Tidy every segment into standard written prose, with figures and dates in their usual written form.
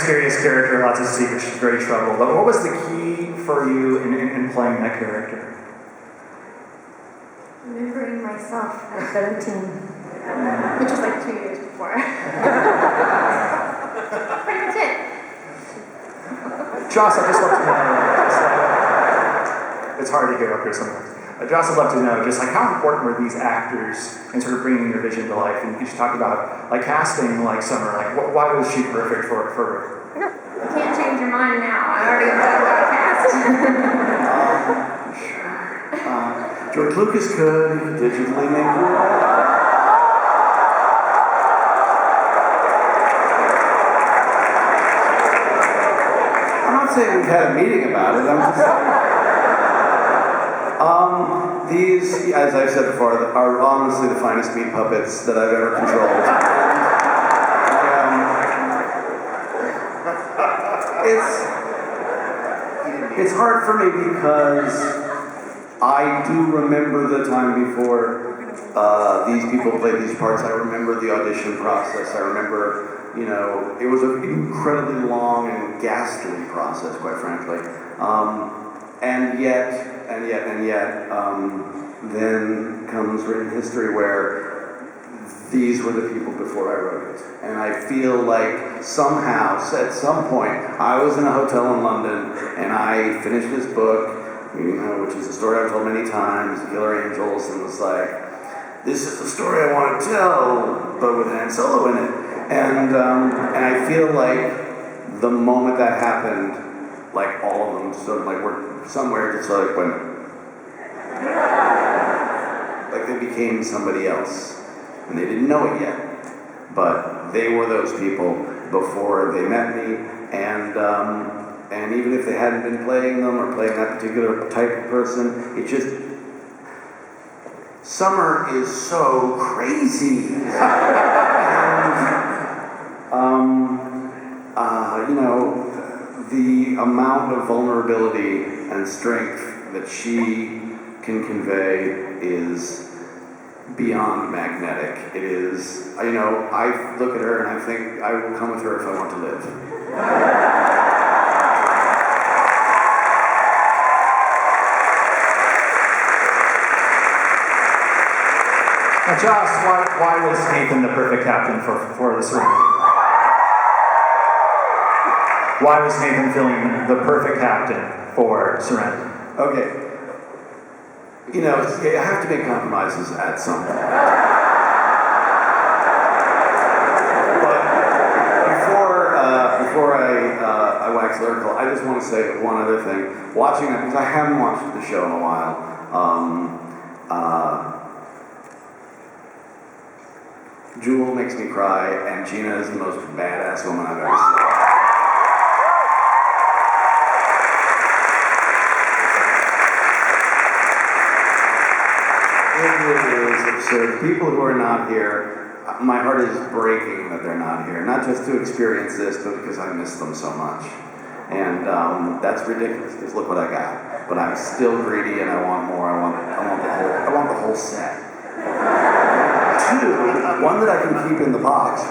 mysterious character, lots of secrets, she's very troubled. But what was the key for you in playing that character? Remembering myself at 17, which was like 2 years before. Pretty much it. Joss, I'd just love to know, it's hard to hear up here sometimes. Joss, I'd love to know, just like how important were these actors in sort of bringing your vision to life? And you just talk about like casting like Summer, like why was she perfect for You can't change your mind now. I already got cast. Sure. George Lucas could digitally make it. I'm not saying we've had a meeting about it. I'm just saying. These, as I've said before, are honestly the finest meat puppets that I've ever controlled. It's hard for me because I do remember the time before these people played these parts. I remember the audition process. I remember, it was an incredibly long and ghastly process, quite frankly. And yet, then comes written history where these were the people before I wrote it. And I feel like somehow, at some point, I was in a hotel in London and I finished this book, which is a story I've told many times, Killer Angels, and was like, this is the story I want to tell, but with Han Solo in it. And I feel like the moment that happened, like all of them sort of like were somewhere just like went, like they became somebody else. And they didn't know it yet, but they were those people before they met me, and even if they hadn't been playing them or playing that particular type of person, it just, Summer is so crazy. The amount of vulnerability and strength that she can convey is beyond magnetic. It is, I look at her and I think I will come with her if I want to live. Now, Joss, why was Nathan the perfect captain for the Serenity? Why was Nathan Fillion the perfect captain for Serenity? Okay. I have to make compromises at some point. But before I wax lyrical, I just want to say one other thing. Watching it, because I haven't watched the show in a while, Jewel makes me cry, and Gina is the most badass woman I've ever seen. It is absurd. People who are not here, my heart is breaking that they're not here. Not just to experience this, but because I miss them so much. And that's ridiculous, because look what I got. But I'm still greedy and I want more. I want the whole set. 2, one that I can keep in the box, in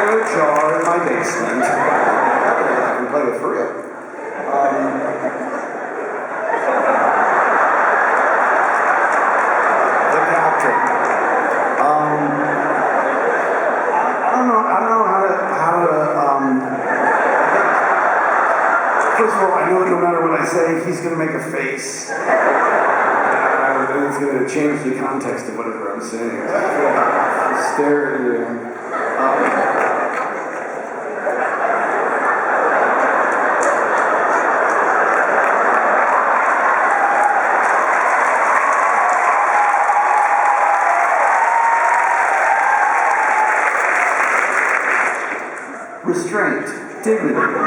a jar in my basement. I can play with for real. First of all, I know that no matter what I say, he's going to make a face. And it's going to change the context of whatever I'm saying. I'll stare at you. Restraint, dignity.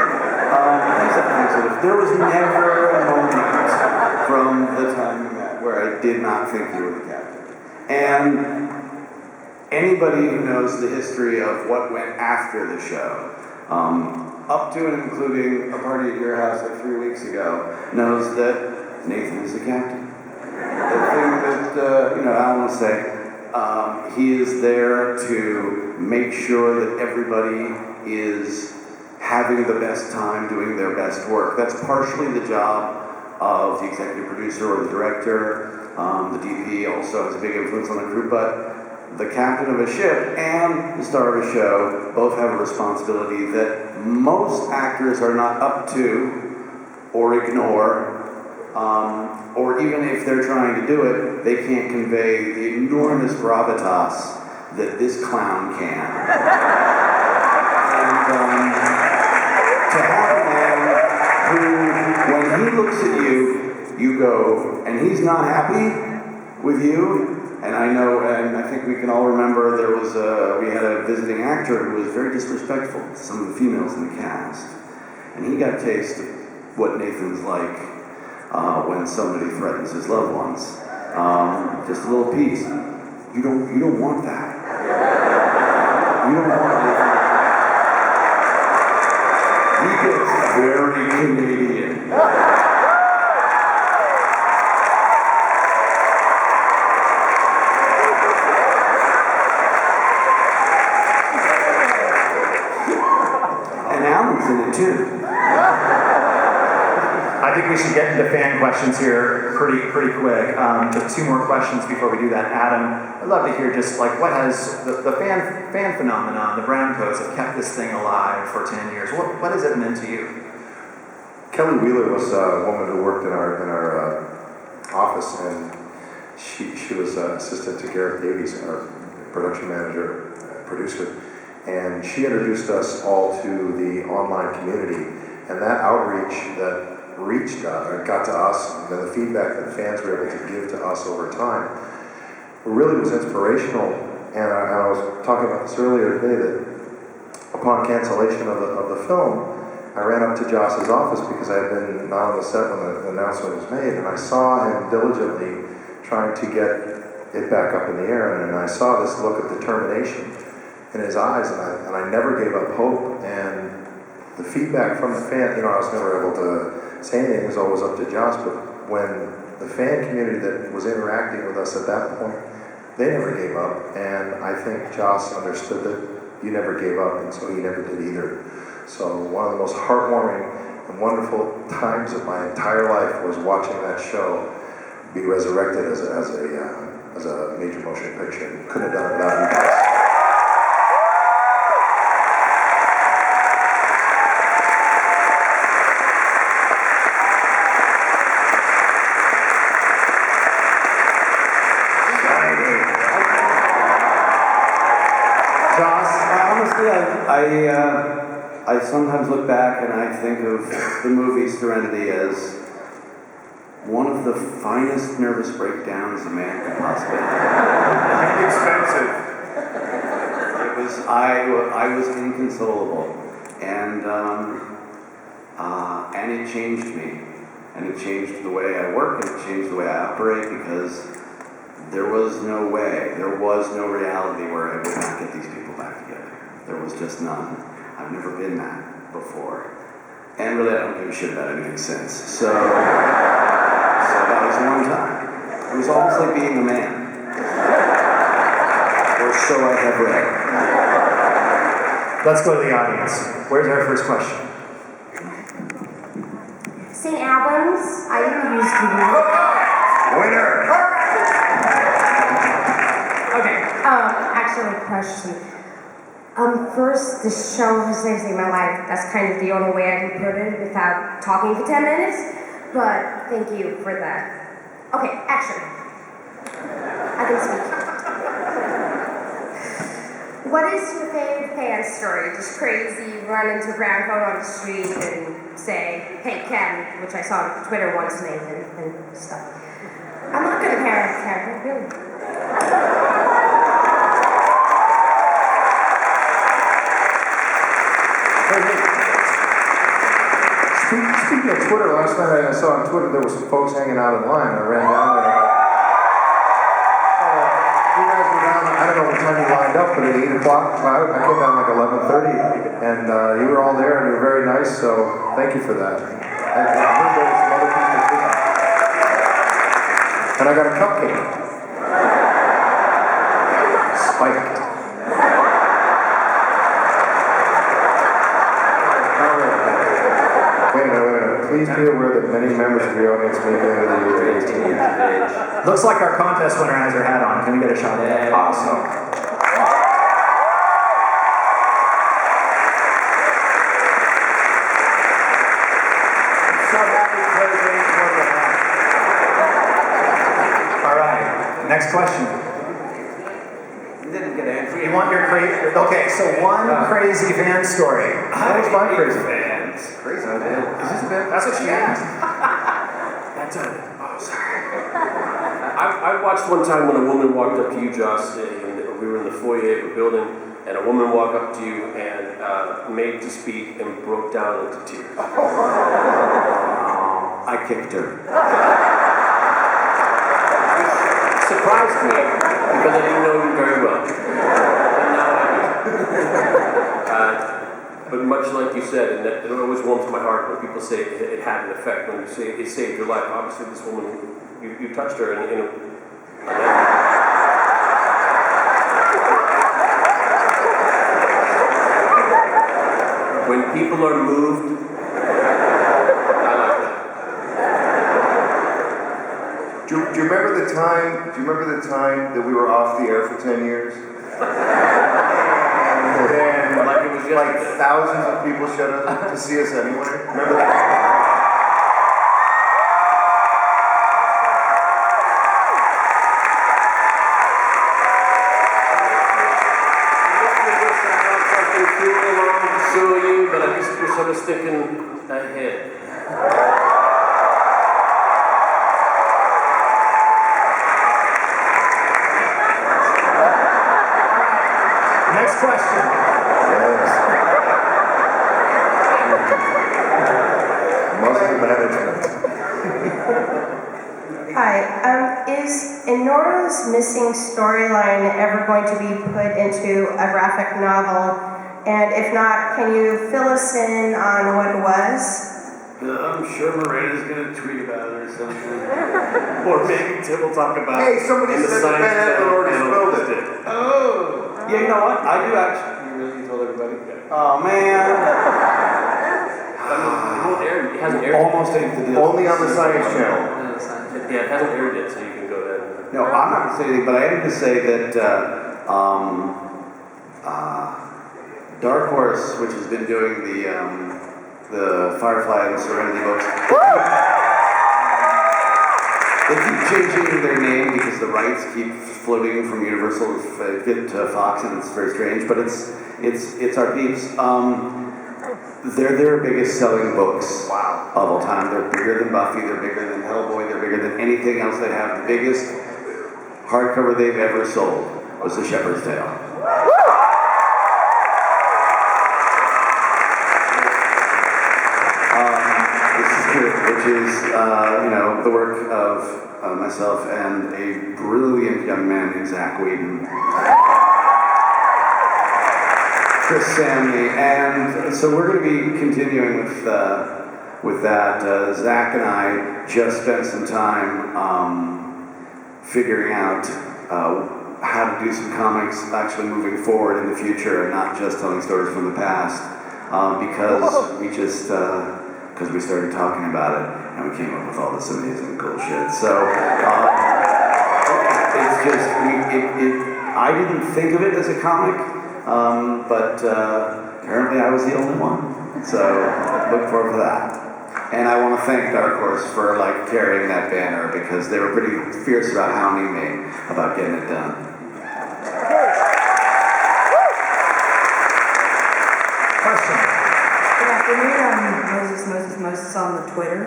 There was never a moment from the time we met where I did not think you were the captain. And anybody who knows the history of what went after the show, up to and including a party at your house like 3 weeks ago, knows that Nathan is the captain. The thing that, Alan will say, he is there to make sure that everybody is having the best time doing their best work. That's partially the job of the executive producer or the director. The DP also has a big influence on the crew, but the captain of a ship and the star of a show both have a responsibility that most actors are not up to or ignore, or even if they're trying to do it, they can't convey the enormous gravitas that this clown can. And to have a man who, when he looks at you, you go, and he's not happy with you. And I know, and I think we can all remember there was we had a visiting actor who was very disrespectful to some of the females in the cast. And he got a taste of what Nathan's like when somebody threatens his loved ones. Just a little piece. You don't want that. You don't want Nathan. He gets very Canadian. In it too. I think we should get into fan questions here pretty quick. Just two more questions before we do that. Adam, I'd love to hear just like what has the fan phenomenon, the brown coats have kept this thing alive for 10 years. What has it meant to you? Kelly Wheeler was a woman who worked in our office, and she was assistant to Gareth Davies, our production manager, producer. And she introduced us all to the online community, and that outreach that got to us, and then the feedback that fans were able to give to us over time, really was inspirational. And I was talking about this earlier today, that upon cancellation of the film, I ran up to Joss's office because I had been not on the set when the announcement was made, and I saw him diligently trying to get it back up in the air, and I saw this look of determination in his eyes, and I never gave up hope. And the feedback from the fan, I was never able to say anything, it was always up to Joss, but when the fan community that was interacting with us at that point, they never gave up, and I think Joss understood that you never gave up, and so he never did either. So one of the most heartwarming and wonderful times of my entire life was watching that show be resurrected as a major motion picture. Couldn't have done it without you guys. I sometimes look back and I think of the movie Serenity as one of the finest nervous breakdowns a man could possibly have. Expensive. I was inconsolable, and it changed me, and it changed the way I work, and it changed the way I operate, because there was no reality where I would not get these people back together. There was just none. I've never been that before. And really, I don't give a shit about anything since. So that was one time. It was almost like being a man. Or so I have read. Let's go to the audience. Where's our first question? St. Albans, I used to Winner! Okay, actually, question. First, the show has saved my life. That's kind of the only way I can put it without talking for 10 minutes. But thank you for that. Okay, action. I can speak. What is your favorite fan story? Just crazy, run into a brown coat on the street and say, "Hey, Ken," which I saw on Twitter once, Nathan, and stuff. I'm not gonna character, really. Speaking of Twitter, last night I saw on Twitter there were some folks hanging out in line. I ran down there. You guys were down, I don't know what time you lined up, but at 8 o'clock, I came down like 11:30, and you were all there, and you were very nice, so thank you for that. I heard there were some other people too. And I got a cupcake. please be aware that many members of the audience may be under the age of 18. Looks like our contest winner has her hat on. Can we get a shot of that? Awesome. All right, next question. You didn't get answered. You want your crazy? Okay, so one crazy van story. What was my crazy van? Crazy van? Is this a van? That's what she asked. That's it. Oh, sorry. I watched one time when a woman walked up to you, Josh, and we were in the foyer of a building, and a woman walked up to you and made to speak and broke down into tears. I kicked her. Surprised me because I didn't know you very well. And now I do. But much like you said, and that, it always warms my heart when people say it had an effect, when you say it saved your life. Obviously, this woman, you touched her in a when people are moved, I like that. Do you remember the time? Do you remember the time that we were off the air for 10 years? And then, Like it was like yesterday. thousands of people showed up to see us anyway. Remember that? But I just wish I was thinking ahead. Next question. Muscle management. Hi, is Enora's missing storyline ever going to be put into a graphic novel? And if not, can you fill us in on what it was? I'm sure Miranda's gonna tweet about it or something. Or maybe Tim will talk about Hey, somebody in the said science Ben Affleck already panel spelled it. Oh! Yeah, you know what? I do actually. You really told everybody? Oh man. It won't air. It hasn't aired Almost ate the deal. Only on the Science Channel. yet. Yeah, it hasn't aired yet, so you can go ahead. No, I'm not going to say anything, but I am going to say that Dark Horse, which has been doing the Firefly and the Serenity books, they keep changing their name because the rights keep floating from Universal to Fox, and it's very strange. But it's our peeps. They're their biggest selling books of all time. They're bigger than Buffy. They're bigger than Hellboy. They're bigger than anything else they have. The biggest hardcover they've ever sold was The Shepherd's Tale. Which is, the work of myself and a brilliant young man named Zach Whedon. Chris Samney, and so we're going to be continuing with that. Zach and I just spent some time figuring out how to do some comics actually moving forward in the future and not just telling stories from the past because we started talking about it and we came up with all this amazing cool shit. So it's just, I didn't think of it as a comic, but apparently I was the only one. So look forward to that. And I want to thank Dark Horse for carrying that banner because they were pretty fierce about hounding me about getting it done. Question. Good afternoon, I'm Moses on the Twitter,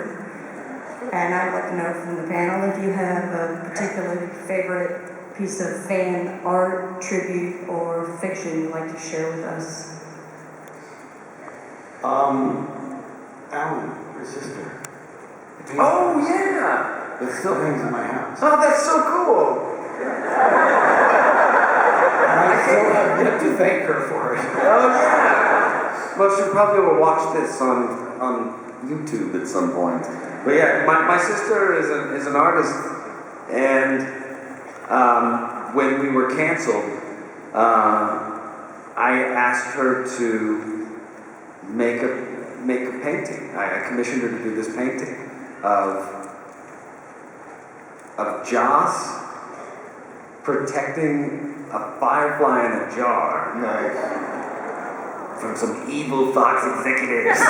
and I'd like to know from the panel if you have a particular favorite piece of fan art, tribute, or fiction you'd like to share with us. Alan, your sister. Oh, yeah! It still hangs in my house. Oh, that's so cool! And I still have yet to thank her for it. Oh, yeah! Well, she'll probably will watch this on YouTube at some point. But yeah, my sister is an artist, and when we were canceled, I asked her to make make a painting. I commissioned her to do this painting of Joss protecting a firefly in a jar. Nice. From some evil Fox executives.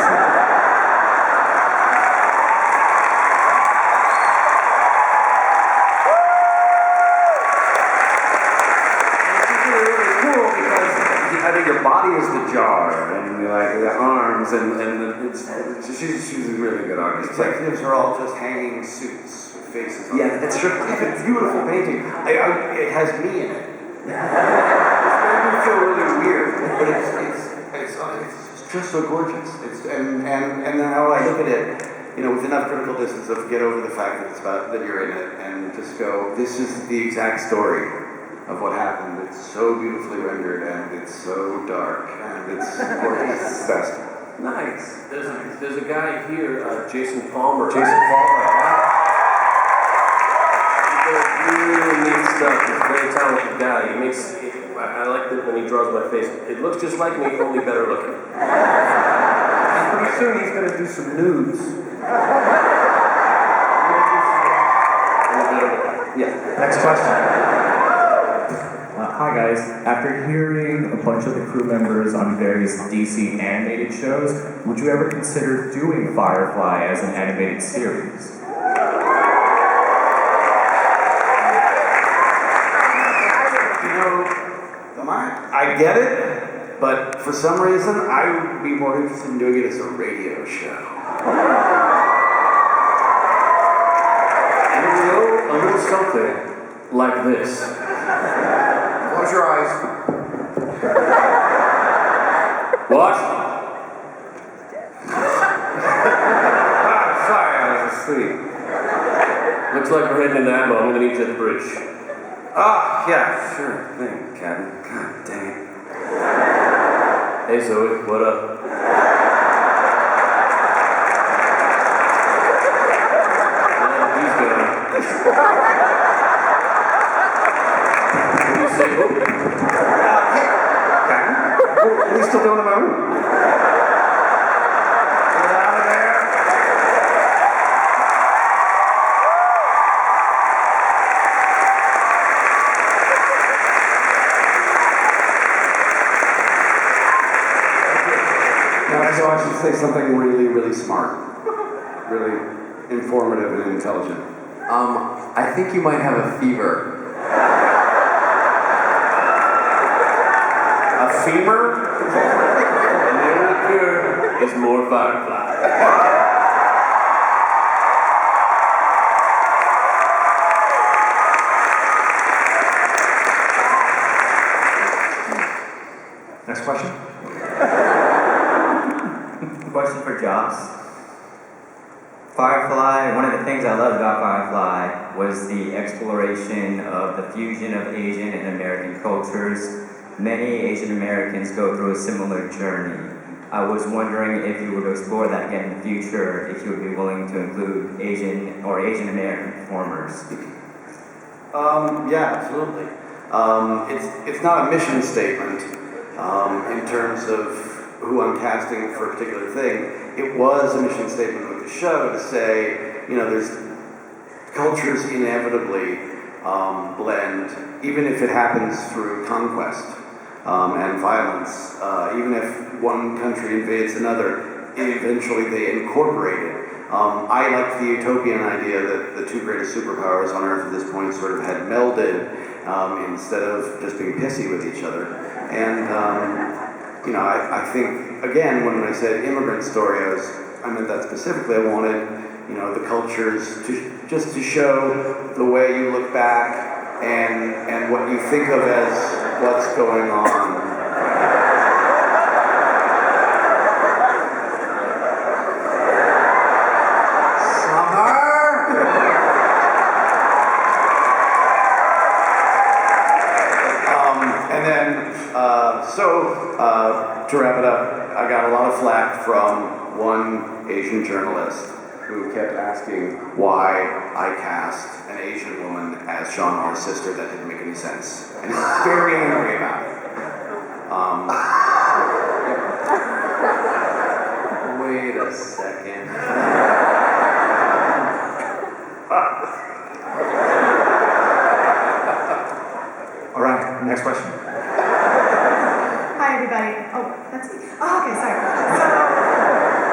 I think your body is the jar, and like the arms, and she's a really good artist. Executives are all just hanging suits with faces on. Yeah, it's true. It's a beautiful painting. It has me in it. It's made me feel really weird, but it's just so gorgeous. And now I look at it, with enough critical distance of get over the fact that it's about that you're in it, and just go, this is the exact story of what happened. It's so beautifully rendered, and it's so dark, and it's gorgeous. It's the best. Nice. There's a guy here, Jason Palmer. Jason Palmer. He does really neat stuff. He's a very talented guy. I like it when he draws my face. It looks just like me, only better looking. And pretty soon he's going to do some nudes. Yeah. Next question. Hi guys, after hearing a bunch of the crew members on various DC animated shows, would you ever consider doing Firefly as an animated series? I get it, but for some reason I would be more interested in doing it as a radio show. And a little something like this. Close your eyes. What? Sorry, I was asleep. Looks like we're heading into ammo. I'm gonna need you at the bridge. Yeah, sure thing, Captain. God dang it. Hey Zoe, what up? He's gone. What do you say? Captain? What are you still doing in my room? Get out of there. So I should say something really, really smart, really informative and intelligent. I think you might have a fever. A fever? And the only cure is more Firefly. Next question. Question for Joss. Firefly, one of the things I loved about Firefly was the exploration of the fusion of Asian and American cultures. Many Asian Americans go through a similar journey. I was wondering if you would explore that again in the future, if you would be willing to include Asian or Asian American performers. Yeah, absolutely. It's not a mission statement in terms of who I'm casting for a particular thing. It was a mission statement with the show to say, there's cultures inevitably blend, even if it happens through conquest and violence. Even if one country invades another, eventually they incorporate it. I like the utopian idea that the two greatest superpowers on Earth at this point sort of had melded instead of just being pissy with each other. And I think, again, when I said immigrant story, I meant that specifically. I wanted, the cultures to show the way you look back and what you think of as what's going on. To wrap it up, I got a lot of flack from one Asian journalist who kept asking why I cast an Asian woman as Sean R's sister. That didn't make any sense. And he's very angry about it. Wait a second. All right, next question. Hi, everybody. Oh, that's me. Oh, okay, sorry. So,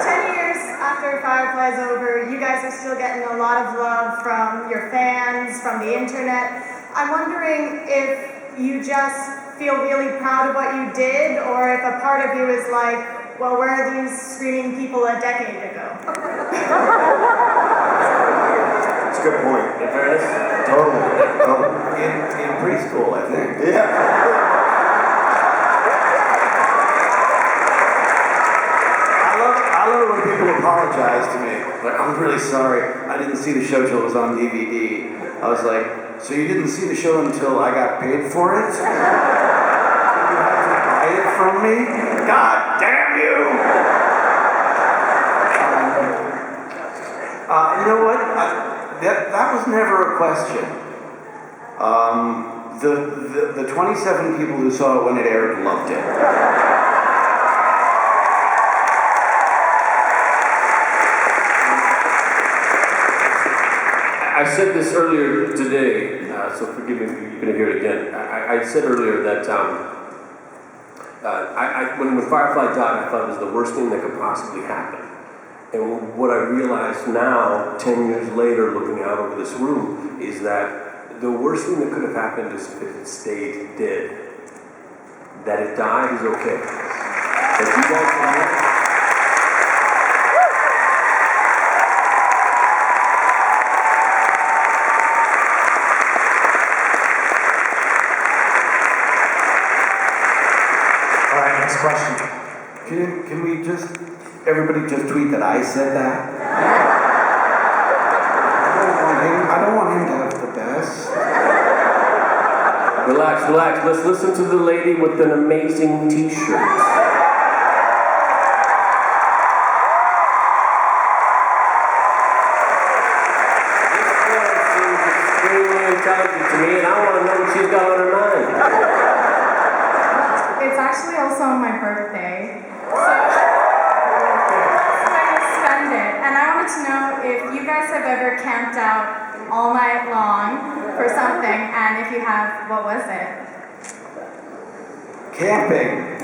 10 years after Firefly's over, you guys are still getting a lot of love from your fans, from the internet. I'm wondering if you just feel really proud of what you did, or if a part of you is like, well, where are these screaming people a decade ago? It's a good point. In fairness, Totally. In preschool, I think. Yeah. I love when people apologize to me. Like, I'm really sorry. I didn't see the show till it was on DVD. I was like, so you didn't see the show until I got paid for it? You had to buy it from me? God damn you! You know what? That was never a question. The 27 people who saw it when it aired loved it. I said this earlier today, so forgive me if you're going to hear it again. I said earlier that when Firefly died, I thought it was the worst thing that could possibly happen. And what I realize now, 10 years later, looking out over this room, is that the worst thing that could have happened is if it stayed dead. That it died is okay. But you guys All right, next question. Can we just, everybody just tweet that I said that? I don't want him to have the best. Relax, relax. Let's listen to the lady with an amazing t-shirt. Intelligent to me, and I want to know what she's got on her mind. It's actually also my birthday. So that's why I spend it. And I wanted to know if you guys have ever camped out all night long for something, and if you have, what was it? Camping.